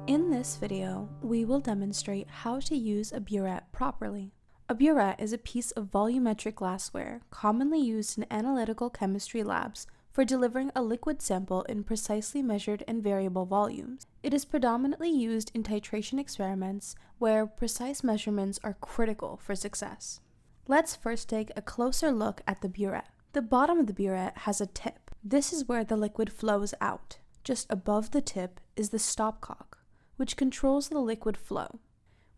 In this video, we will demonstrate how to use a burette properly. A burette is a piece of volumetric glassware commonly used in analytical chemistry labs for delivering a liquid sample in precisely measured and variable volumes. It is predominantly used in titration experiments where precise measurements are critical for success. Let's first take a closer look at the burette. The bottom of the burette has a tip. This is where the liquid flows out. Just above the tip is the stopcock, which controls the liquid flow.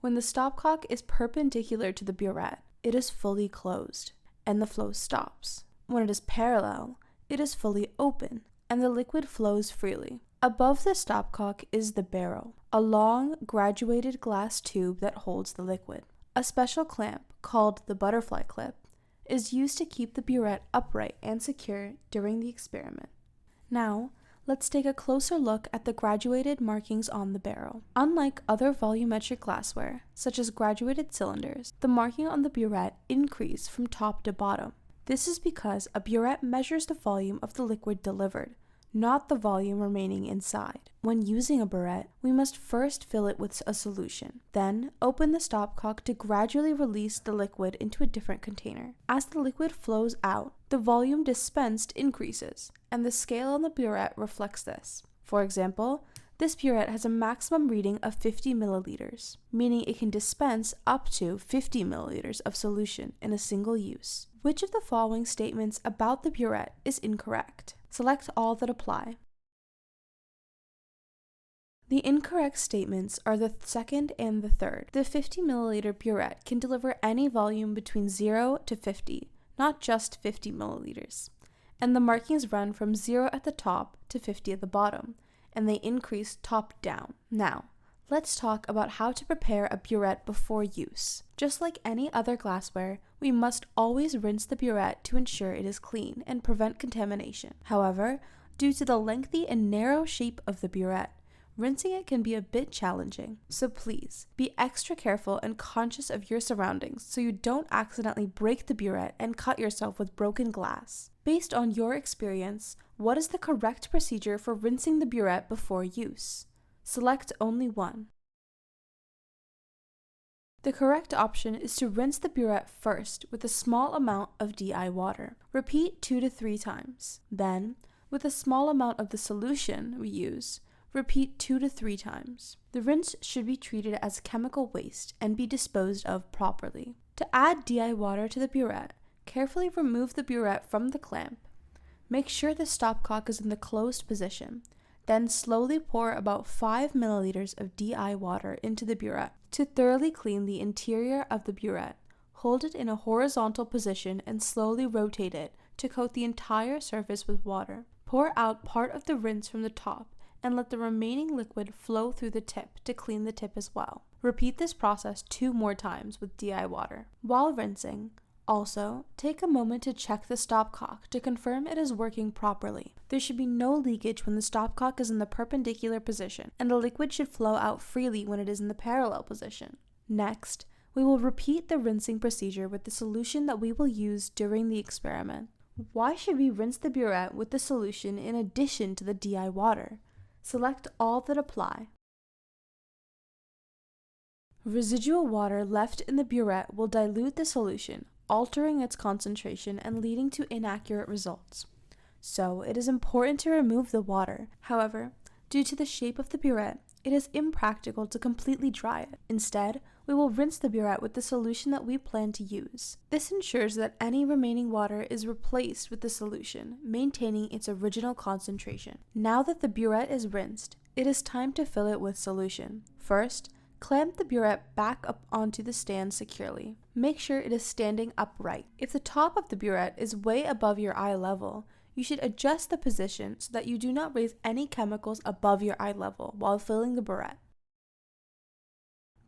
When the stopcock is perpendicular to the burette, it is fully closed, and the flow stops. When it is parallel, it is fully open, and the liquid flows freely. Above the stopcock is the barrel, a long, graduated glass tube that holds the liquid. A special clamp, called the butterfly clip, is used to keep the burette upright and secure during the experiment. Now, let's take a closer look at the graduated markings on the barrel. Unlike other volumetric glassware, such as graduated cylinders, the marking on the burette increase from top to bottom. This is because a burette measures the volume of the liquid delivered, not the volume remaining inside. When using a burette, we must first fill it with a solution. Then, open the stopcock to gradually release the liquid into a different container. As the liquid flows out, the volume dispensed increases, and the scale on the burette reflects this. For example, this burette has a maximum reading of 50 milliliters, meaning it can dispense up to 50 milliliters of solution in a single use. Which of the following statements about the burette is incorrect? Select all that apply. The incorrect statements are the second and the third. The 50 milliliter burette can deliver any volume between 0 to 50, not just 50 milliliters. And the markings run from 0 at the top to 50 at the bottom, and they increase top down. Now, let's talk about how to prepare a burette before use. Just like any other glassware, we must always rinse the burette to ensure it is clean and prevent contamination. However, due to the lengthy and narrow shape of the burette, rinsing it can be a bit challenging. So please, be extra careful and conscious of your surroundings so you don't accidentally break the burette and cut yourself with broken glass. Based on your experience, what is the correct procedure for rinsing the burette before use? Select only one. The correct option is to rinse the burette first with a small amount of DI water. Repeat 2 to 3 times. Then, with a small amount of the solution we use, repeat 2 to 3 times. The rinse should be treated as chemical waste and be disposed of properly. To add DI water to the burette, carefully remove the burette from the clamp. Make sure the stopcock is in the closed position. Then slowly pour about 5 milliliters of DI water into the burette. To thoroughly clean the interior of the burette, hold it in a horizontal position and slowly rotate it to coat the entire surface with water. Pour out part of the rinse from the top and let the remaining liquid flow through the tip to clean the tip as well. Repeat this process 2 more times with DI water. While rinsing, also, take a moment to check the stopcock to confirm it is working properly. There should be no leakage when the stopcock is in the perpendicular position, and the liquid should flow out freely when it is in the parallel position. Next, we will repeat the rinsing procedure with the solution that we will use during the experiment. Why should we rinse the burette with the solution in addition to the DI water? Select all that apply. Residual water left in the burette will dilute the solution, altering its concentration and leading to inaccurate results. So, it is important to remove the water. However, due to the shape of the burette, it is impractical to completely dry it. Instead, we will rinse the burette with the solution that we plan to use. This ensures that any remaining water is replaced with the solution, maintaining its original concentration. Now that the burette is rinsed, it is time to fill it with solution. First, clamp the burette back up onto the stand securely. Make sure it is standing upright. If the top of the burette is way above your eye level, you should adjust the position so that you do not raise any chemicals above your eye level while filling the burette.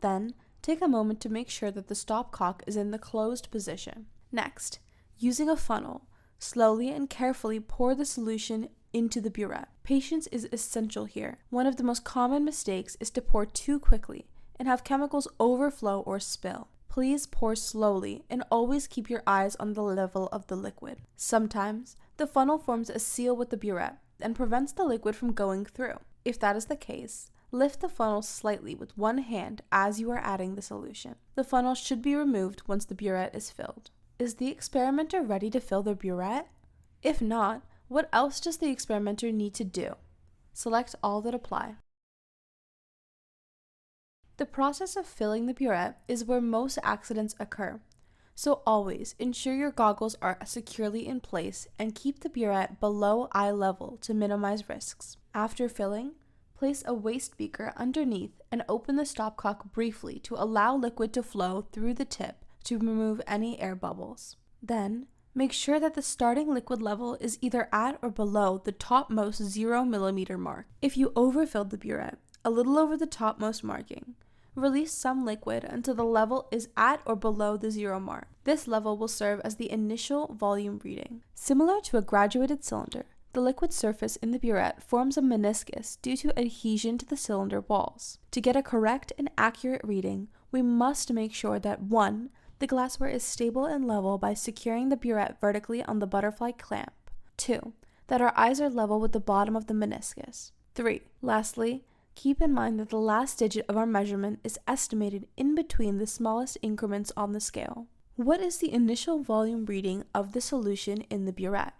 Then, take a moment to make sure that the stopcock is in the closed position. Next, using a funnel, slowly and carefully pour the solution into the burette. Patience is essential here. One of the most common mistakes is to pour too quickly and have chemicals overflow or spill. Please pour slowly and always keep your eyes on the level of the liquid. Sometimes, the funnel forms a seal with the burette and prevents the liquid from going through. If that is the case, lift the funnel slightly with one hand as you are adding the solution. The funnel should be removed once the burette is filled. Is the experimenter ready to fill the burette? If not, what else does the experimenter need to do? Select all that apply. The process of filling the burette is where most accidents occur, so always ensure your goggles are securely in place and keep the burette below eye level to minimize risks. After filling, place a waste beaker underneath and open the stopcock briefly to allow liquid to flow through the tip to remove any air bubbles. Then, make sure that the starting liquid level is either at or below the topmost 0 mm mark. If you overfilled the burette a little over the topmost marking, release some liquid until the level is at or below the 0 mark. This level will serve as the initial volume reading. Similar to a graduated cylinder, the liquid surface in the burette forms a meniscus due to adhesion to the cylinder walls. To get a correct and accurate reading, we must make sure that 1. The glassware is stable and level by securing the burette vertically on the butterfly clamp. 2. That our eyes are level with the bottom of the meniscus. 3. Lastly, keep in mind that the last digit of our measurement is estimated in between the smallest increments on the scale. What is the initial volume reading of the solution in the burette?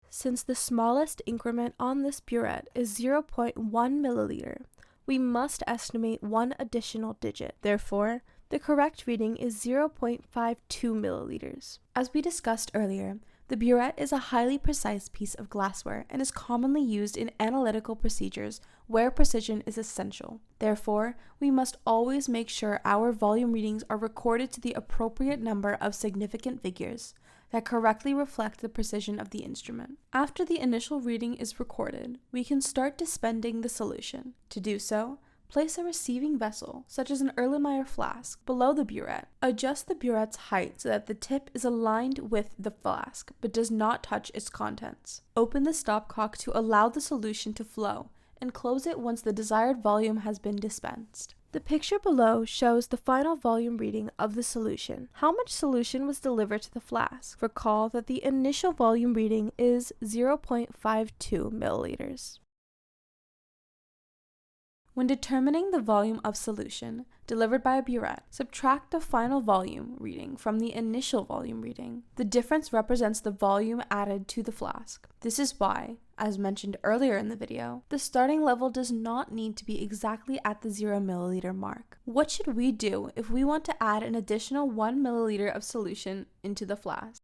Since the smallest increment on this burette is 0.1 milliliter, we must estimate one additional digit. Therefore, the correct reading is 0.52 milliliters. As we discussed earlier, the burette is a highly precise piece of glassware and is commonly used in analytical procedures where precision is essential. Therefore, we must always make sure our volume readings are recorded to the appropriate number of significant figures that correctly reflect the precision of the instrument. After the initial reading is recorded, we can start dispensing the solution. To do so, place a receiving vessel, such as an Erlenmeyer flask, below the burette. Adjust the burette's height so that the tip is aligned with the flask, but does not touch its contents. Open the stopcock to allow the solution to flow, and close it once the desired volume has been dispensed. The picture below shows the final volume reading of the solution. How much solution was delivered to the flask? Recall that the initial volume reading is 0.52 milliliters. When determining the volume of solution delivered by a burette, subtract the final volume reading from the initial volume reading. The difference represents the volume added to the flask. This is why, as mentioned earlier in the video, the starting level does not need to be exactly at the 0 milliliter mark. What should we do if we want to add an additional 1 milliliter of solution into the flask?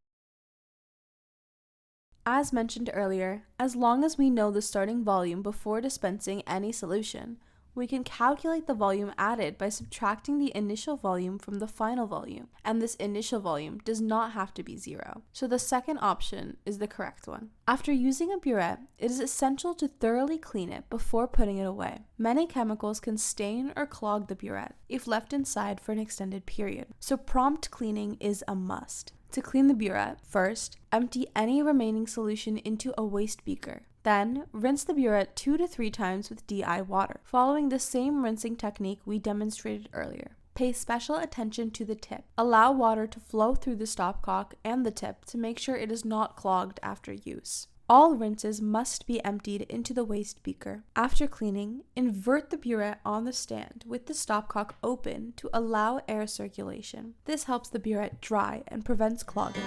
As mentioned earlier, as long as we know the starting volume before dispensing any solution, we can calculate the volume added by subtracting the initial volume from the final volume, and this initial volume does not have to be 0. So the second option is the correct one. After using a burette, it is essential to thoroughly clean it before putting it away. Many chemicals can stain or clog the burette if left inside for an extended period, so prompt cleaning is a must. To clean the burette, first, empty any remaining solution into a waste beaker. Then, rinse the burette 2 to 3 times with DI water, following the same rinsing technique we demonstrated earlier. Pay special attention to the tip. Allow water to flow through the stopcock and the tip to make sure it is not clogged after use. All rinses must be emptied into the waste beaker. After cleaning, invert the burette on the stand with the stopcock open to allow air circulation. This helps the burette dry and prevents clogging.